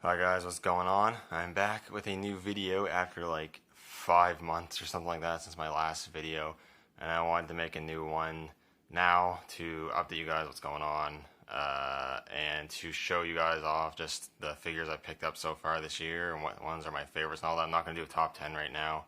Hi guys, what's going on? I'm back with a new video after like 5 months or something like that since my last video, and I wanted to make a new one now to update you guys what's going on, and to show you guys off just the figures I picked up so far this year and what ones are my favorites and all that. I'm not going to do a top 10 right now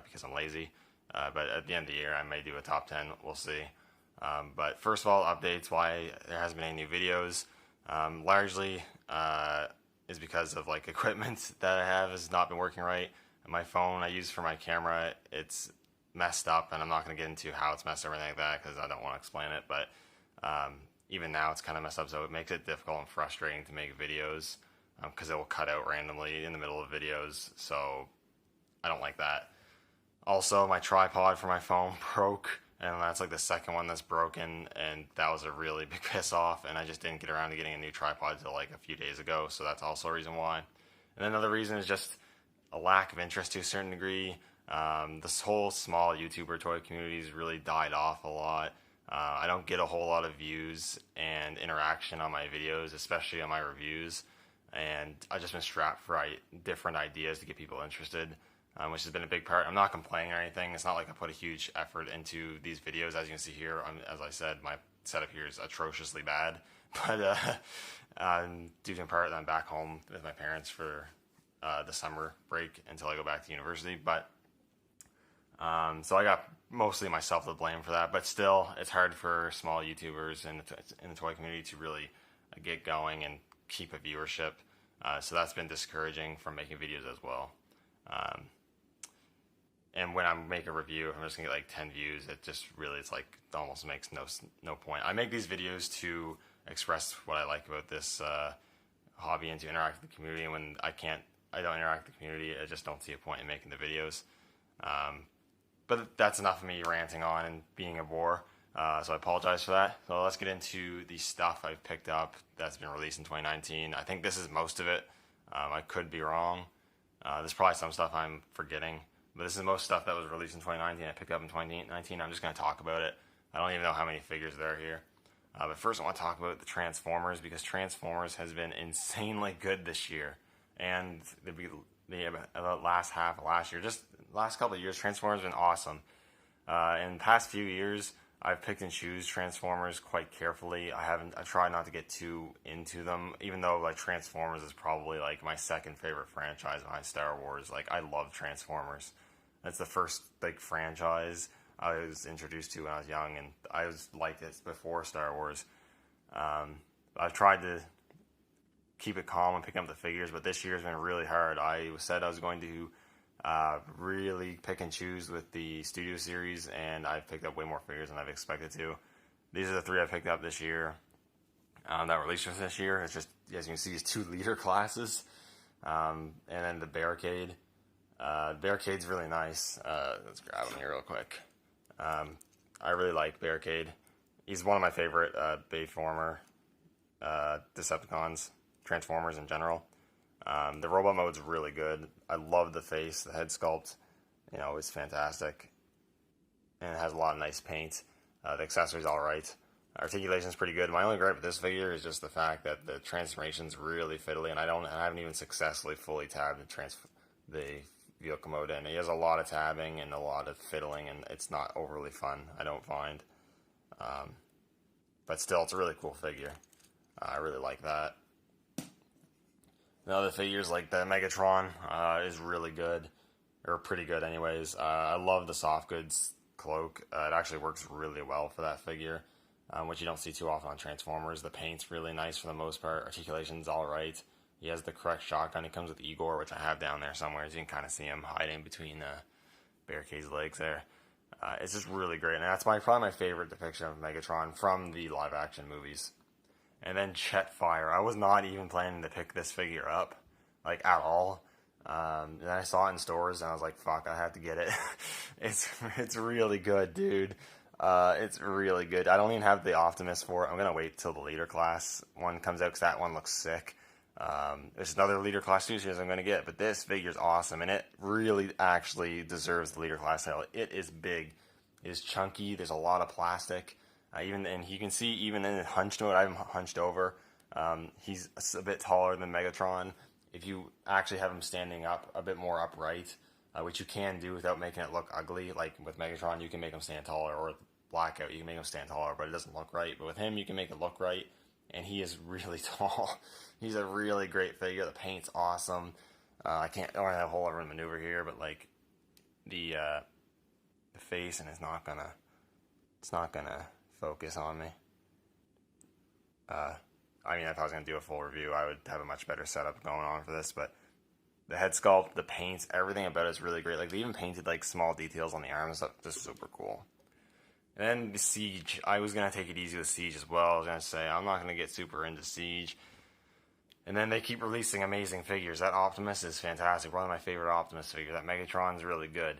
because I'm lazy, but at the end of the year I may do a top 10, we'll see. But first of all, updates why there hasn't been any new videos. Largely is because of like equipment that I have has not been working right. My phone I use for my camera, it's messed up, and I'm not going to get into how it's messed up or anything like that because I don't want to explain it. But even now it's kind of messed up, so it makes it difficult and frustrating to make videos because it will cut out randomly in the middle of videos. So I don't like that. Also, my tripod for my phone broke, and that's like the second one that's broken, and that was a really big piss off, and I just didn't get around to getting a new tripod until like a few days ago, so that's also a reason why. And another reason is just a lack of interest to a certain degree. This whole small YouTuber toy community has really died off a lot. I don't get a whole lot of views and interaction on my videos, especially on my reviews, and I've just been strapped for different ideas to get people interested. Which has been a big part. I'm not complaining or anything. It's not like I put a huge effort into these videos. As you can see here, as I said, my setup here is atrociously bad. But due to in part that I'm back home with my parents for the summer break until I go back to university. But so I got mostly myself to blame for that. But still, it's hard for small YouTubers in the toy community to really get going and keep a viewership. So that's been discouraging from making videos as well. And when I make a review, if I'm just gonna get like 10 views, it's like it almost makes no point. I make these videos to express what I like about this hobby and to interact with the community. And when I don't interact with the community, I just don't see a point in making the videos. But that's enough of me ranting on and being a bore. So I apologize for that. So let's get into the stuff I've picked up that's been released in 2019. I think this is most of it. I could be wrong. There's probably some stuff I'm forgetting. But this is most stuff that was released in 2019. I picked up in 2019. I'm just going to talk about it. I don't even know how many figures there are here. But first I want to talk about the Transformers, because Transformers has been insanely good this year. And the last half of last year, just the last couple of years, Transformers have been awesome. In the past few years, I've picked and choose Transformers quite carefully. I tried not to get too into them, even though like Transformers is probably like my second favorite franchise behind Star Wars. Like I love Transformers. That's the first like franchise I was introduced to when I was young, and I was like this before Star Wars. I've tried to keep it calm and pick up the figures, but this year's been really hard. I said I was going to really pick and choose with the Studio Series, and I've picked up way more figures than I've expected to. These are the three I picked up this year that released this year. It's just, as you can see, these two leader classes, and then the Barricade. Barricade's really nice. Let's grab him here real quick. I really like Barricade. He's one of my favorite Bayformer Decepticons, Transformers in general. The robot mode's really good. I love the face, the head sculpt. It's fantastic. And it has a lot of nice paint. The accessory's alright. Articulation's pretty good. My only gripe with this figure is just the fact that the transformation's really fiddly, and I haven't even successfully fully tabbed the vehicle mode in. He has a lot of tabbing and a lot of fiddling, and it's not overly fun, I don't find. But still, it's a really cool figure. I really like that. The other figures, like the Megatron, is really good, or pretty good anyways. I love the soft goods cloak. It actually works really well for that figure, which you don't see too often on Transformers. The paint's really nice for the most part. Articulation's alright. He has the correct shotgun. It comes with Igor, which I have down there somewhere. As you can kind of see him hiding between Barricade's legs there. It's just really great, and that's probably my favorite depiction of Megatron from the live-action movies. And then Jetfire. I was not even planning to pick this figure up, like, at all. And I saw it in stores, and I was like, fuck, I have to get it. It's really good, dude. It's really good. I don't even have the Optimus for it. I'm going to wait till the leader class one comes out, because that one looks sick. There's another leader class 2 series I'm going to get, but this figure's awesome, and it really actually deserves the leader class title. It is big. It is chunky. There's a lot of plastic. And you can see even in hunched mode, I'm hunched over. He's a bit taller than Megatron, if you actually have him standing up a bit more upright, which you can do without making it look ugly. Like with Megatron, you can make him stand taller, or Blackout, you can make him stand taller, but it doesn't look right. But with him, you can make it look right, and he is really tall. He's a really great figure. The paint's awesome. I don't have a whole lot of maneuver here, but like the face, and it's not gonna focus on me. I mean, if I was gonna do a full review, I would have a much better setup going on for this, but the head sculpt, the paints, everything about it is really great. Like, they even painted like small details on the arms and stuff. Just super cool. And then the Siege, I was gonna take it easy with Siege as well. I was gonna say I'm not gonna get super into Siege. And then they keep releasing amazing figures. That Optimus is fantastic. One of my favorite Optimus figures. That Megatron's really good.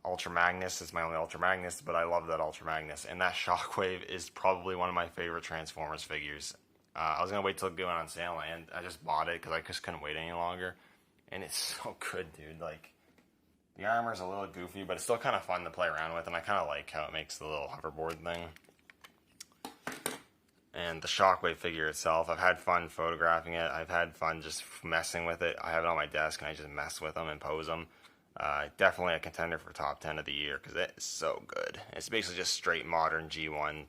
Ultra Magnus is my only Ultra Magnus, but I love that Ultra Magnus. And that Shockwave is probably one of my favorite Transformers figures. I was going to wait till it went on sale, and I just bought it because I just couldn't wait any longer. And it's so good, dude. Like, the armor's a little goofy, but it's still kind of fun to play around with, and I kind of like how it makes the little hoverboard thing. And the Shockwave figure itself, I've had fun photographing it. I've had fun just messing with it. I have it on my desk, and I just mess with them and pose them. Definitely a contender for top 10 of the year, because it is so good. It's basically just straight modern G1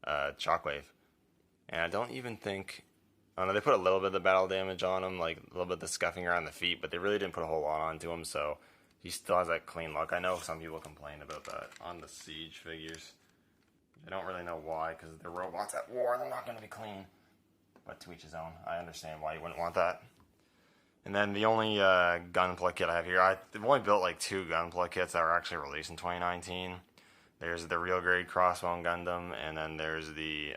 Shockwave. And I don't even think... I don't know, they put a little bit of the battle damage on him, like a little bit of the scuffing around the feet, but they really didn't put a whole lot onto him, so he still has that clean look. I know some people complain about that on the Siege figures. I don't really know why, because they're robots at war, they're not going to be clean. But to each his own. I understand why you wouldn't want that. And then the only Gunpla kit I have here, I've only built like 2 Gunpla kits that were actually released in 2019. There's the real grade Crossbone Gundam, and then there's the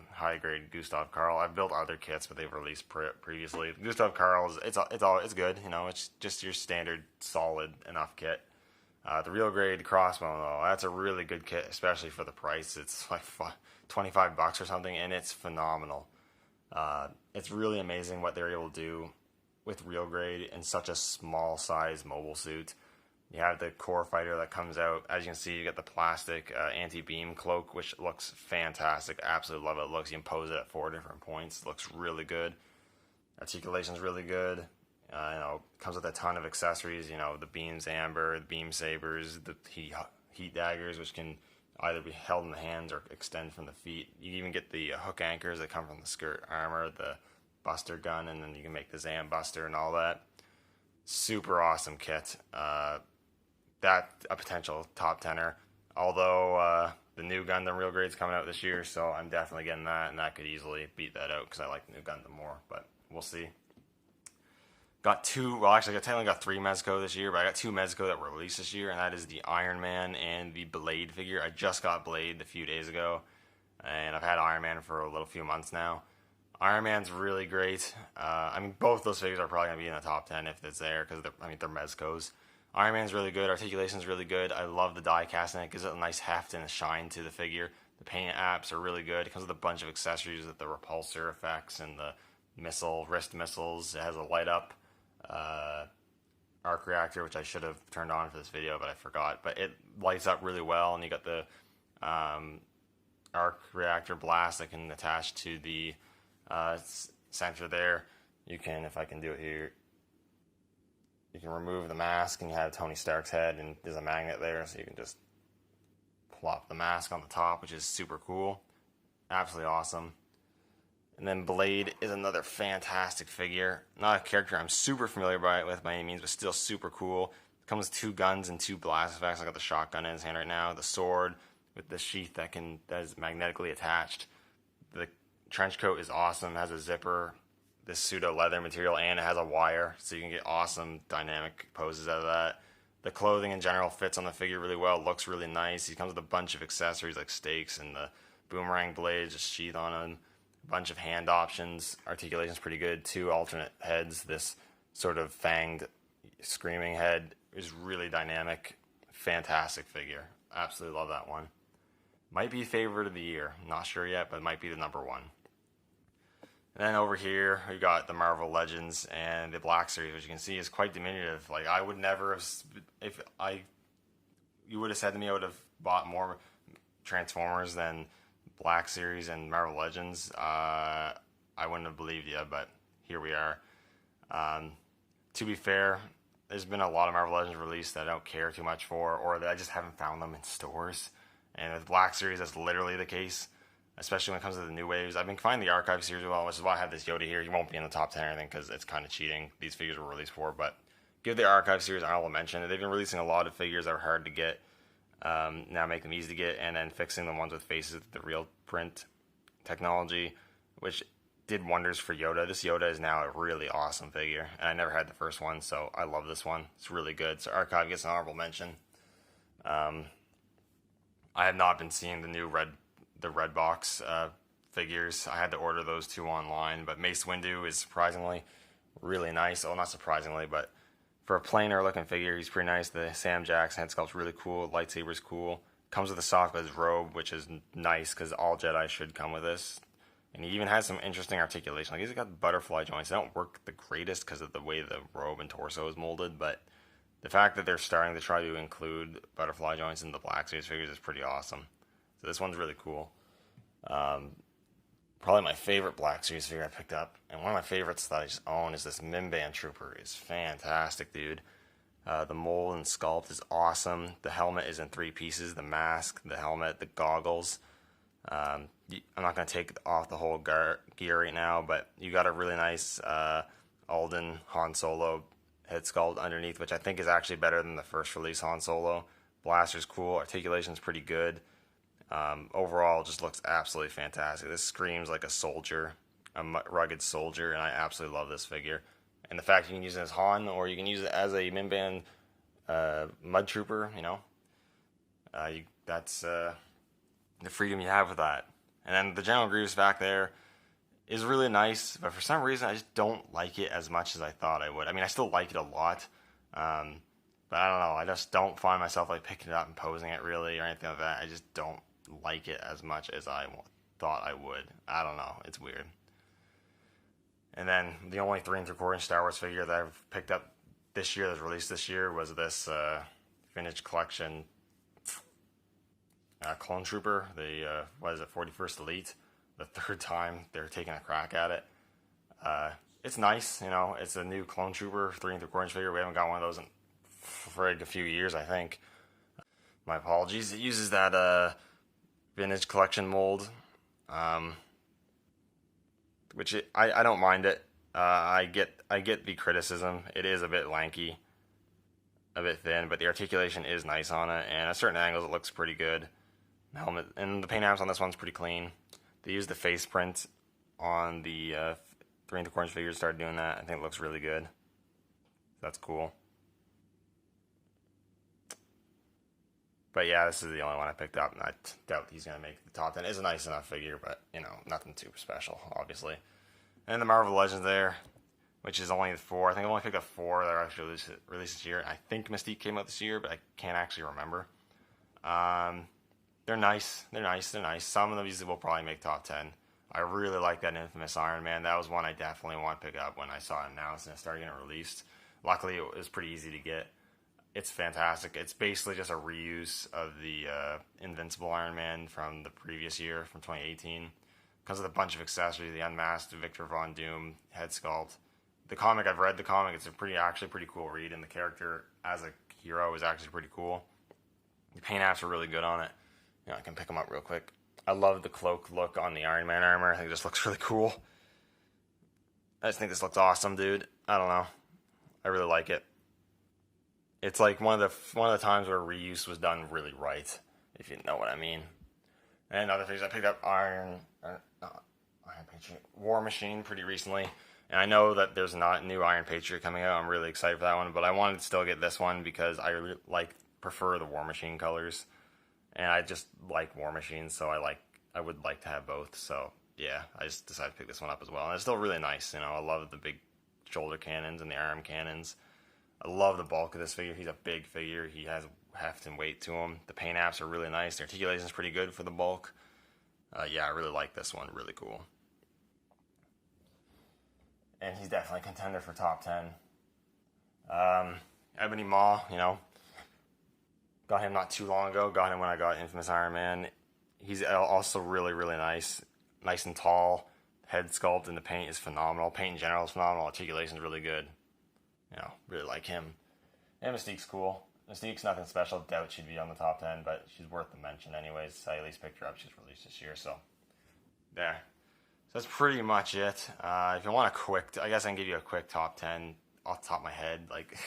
high grade Gustav Karl. I've built other kits, but they've released previously. Gustav Karl it's good, you know, it's just your standard solid enough kit. The real grade Crossbone though, that's a really good kit, especially for the price. It's like $25 or something, and it's phenomenal. It's really amazing what they're able to do with real grade in such a small size mobile suit. You have the core fighter that comes out. As you can see, you get the plastic anti-beam cloak, which looks fantastic. Absolutely love it. It looks, you can pose it at 4 different points. It looks really good. Articulation's really good. Comes with a ton of accessories. You know, the beams amber, the beam sabers, the heat daggers, which can either be held in the hands or extend from the feet. You even get the hook anchors that come from the skirt armor, the Buster gun, and then you can make the Zam Buster and all that. Super awesome kit. That a potential top 10er. Although the new Gundam Real Grade's coming out this year, so I'm definitely getting that, and that could easily beat that out because I like the new Gundam more. But we'll see. Got 2. Well, actually, I technically got 3 Mezco this year, but I got 2 Mezco that were released this year, and that is the Iron Man and the Blade figure. I just got Blade a few days ago, and I've had Iron Man for a few months now. Iron Man's really great. I mean, both those figures are probably going to be in the top 10 if it's there, because they're Mezcos. Iron Man's really good. Articulation's really good. I love the die casting. It gives it a nice heft and a shine to the figure. The paint apps are really good. It comes with a bunch of accessories with the repulsor effects and the wrist missiles. It has a light up arc reactor, which I should have turned on for this video, but I forgot. But it lights up really well, and you got the arc reactor blast that can attach to the center there. You can, if I can do it here, you can remove the mask and you have Tony Stark's head, and there's a magnet there, so you can just plop the mask on the top, which is super cool. Absolutely awesome. And then Blade is another fantastic figure. Not a character I'm super familiar with by any means, but still super cool. It comes with 2 guns and 2 blast effects. I got the shotgun in his hand right now. The sword with the sheath that is magnetically attached. The trench coat is awesome. It has a zipper, this pseudo leather material, and it has a wire, so you can get awesome dynamic poses out of that. The clothing in general fits on the figure really well. Looks really nice. He comes with a bunch of accessories like stakes and the boomerang blades, just sheath on him. A bunch of hand options. Articulation's pretty good. 2 alternate heads. This sort of fanged screaming head is really dynamic. Fantastic figure. Absolutely love that one. Might be favorite of the year. Not sure yet, but it might be the number 1. And then over here, we got the Marvel Legends and the Black Series, which you can see is quite diminutive. Like, I would never have, you would have said to me I would have bought more Transformers than Black Series and Marvel Legends, I wouldn't have believed you, but here we are. To be fair, there's been a lot of Marvel Legends released that I don't care too much for, or that I just haven't found them in stores. And with Black Series, that's literally the case, especially when it comes to the new waves. I've been finding the Archive Series well, which is why I have this Yoda here. He won't be in the top 10 or anything because it's kind of cheating. These figures were released for, but give the Archive Series an honorable mention. They've been releasing a lot of figures that are hard to get, now make them easy to get, and then fixing the ones with faces with the real print technology, which did wonders for Yoda. This Yoda is now a really awesome figure, and I never had the first one, so I love this one. It's really good. So Archive gets an honorable mention. I have not been seeing the red box figures. I had to order those 2 online, but Mace Windu is surprisingly really nice. Well, not surprisingly, but for a plainer looking figure, he's pretty nice. The Sam Jackson head sculpt's really cool. Lightsaber's cool. Comes with a soft goods robe, which is nice because all Jedi should come with this. And he even has some interesting articulation. Like, he's got butterfly joints. They don't work the greatest because of the way the robe and torso is molded, but the fact that they're starting to try to include butterfly joints in the Black Series figures is pretty awesome. So this one's really cool. Probably my favorite Black Series figure I picked up, and one of my favorites that I just own, is this Mimban Trooper. It's fantastic, dude. The mold and sculpt is awesome. The helmet is in 3 pieces. The mask, the helmet, the goggles. I'm not going to take off the whole gear right now, but you got a really nice Alden Han Solo head sculpt underneath, which I think is actually better than the first release Han Solo. Blaster's cool. Articulation's pretty good. Overall, just looks absolutely fantastic. This screams like a soldier, a rugged soldier, and I absolutely love this figure. And the fact you can use it as Han, or you can use it as a Mimban Mud Trooper, you know, that's the freedom you have with that. And then the General Grievous back there is really nice, but for some reason I just don't like it as much as I thought I would. I mean, I still like it a lot, but I don't know. I just don't find myself like picking it up and posing it really or anything like that. I just don't like it as much as I thought I would. I don't know. It's weird. And then the only 3 3/4 Star Wars figure that I've picked up this year, that's released this year, was this Vintage Collection Clone Trooper. The 41st Elite. The 3rd time they're taking a crack at it. It's nice, you know. It's a new Clone Trooper 3 3/4 figure. We haven't got one of those for a few years, I think. My apologies. It uses that Vintage Collection mold. Which I don't mind it. I get the criticism. It is a bit lanky, a bit thin, but the articulation is nice on it, and at certain angles it looks pretty good. The helmet and the paint apps on this one's pretty clean. They used the face print on the 3 3/4 figures. Started doing that. I think it looks really good. That's cool. But yeah, this is the only one I picked up, and I doubt he's going to make the top 10. It's a nice enough figure, but, you know, nothing too special, obviously. And the Marvel Legends there, which is only 4. I think I've only picked up 4 that are actually released this year. I think Mystique came out this year, but I can't actually remember. They're nice. They're nice. They're nice. Some of these will probably make top 10. I really like that Infamous Iron Man. That was one I definitely want to pick up when I saw it announced and it started getting released. Luckily, it was pretty easy to get. It's fantastic. It's basically just a reuse of the Invincible Iron Man from the previous year, from 2018. Comes with a bunch of accessories, the unmasked Victor Von Doom head sculpt. The comic, I've read the comic, it's actually pretty cool read, and the character as a hero is actually pretty cool. The paint apps are really good on it. You know, I can pick them up real quick. I love the cloak look on the Iron Man armor. I think it just looks really cool. I just think this looks awesome, dude. I don't know. I really like it. It's like one of the times where reuse was done really right, if you know what I mean. And other things, I picked up War Machine pretty recently, and I know that there's not a new Iron Patriot coming out. I'm really excited for that one, but I wanted to still get this one because I really prefer the War Machine colors, and I just like War Machine, so I would like to have both. So yeah, I just decided to pick this one up as well, and it's still really nice. You know, I love the big shoulder cannons and the arm cannons. I love the bulk of this figure. He's a big figure. He has heft and weight to him. The paint apps are really nice. The articulation is pretty good for the bulk. Yeah, I really like this one. Really cool. And he's definitely a contender for top 10. Ebony Maw, you know, got him not too long ago. Got him when I got Infamous Iron Man. He's also really, really nice. Nice and tall. head sculpt and the paint is phenomenal. Paint in general is phenomenal. Articulation is really good. Really like him. And Mystique's cool. Mystique's nothing special. Doubt she'd be on the top 10, but she's worth the mention anyways. I at least picked her up. She's released this year, so there. So that's pretty much it. If you want a quick, I guess I can give you a quick top 10 off the top of my head. Like,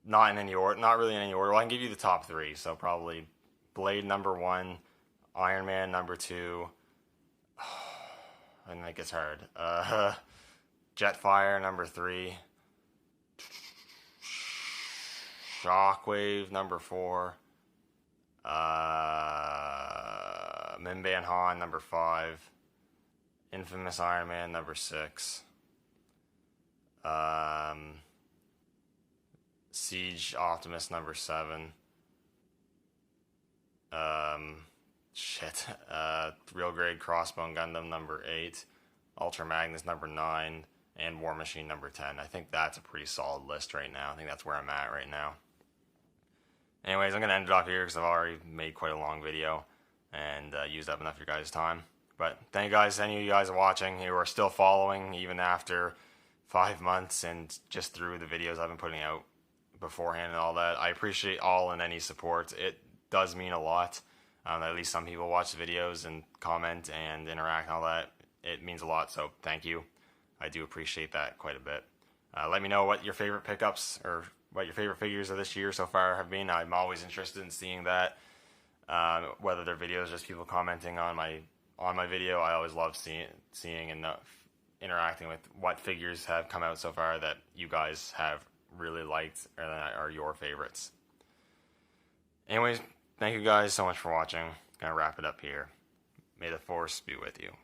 not in any order, not really in any order. Well, I can give you the top 3. So probably Blade number 1, Iron Man number 2, and that gets hard. Jetfire number 3. Shockwave number 4. Mimban Han number 5. Infamous Iron Man number 6. Siege Optimus number 7. Real Grade Crossbone Gundam number 8. Ultra Magnus number 9. And War Machine number 10. I think that's a pretty solid list right now. I think that's where I'm at right now. Anyways, I'm going to end it off here because I've already made quite a long video and used up enough of your guys' time. But thank you guys, any of you guys are watching who are still following even after 5 months and just through the videos I've been putting out beforehand and all that. I appreciate all and any support. It does mean a lot. At least some people watch the videos and comment and interact and all that. It means a lot, so thank you. I do appreciate that quite a bit. Let me know what your favorite pickups or what your favorite figures of this year so far have been. I'm always interested in seeing that. Whether they're videos, just people commenting on my video. I always love seeing and interacting with what figures have come out so far that you guys have really liked or that are your favorites. Anyways, thank you guys so much for watching. Gonna wrap it up here. May the Force be with you.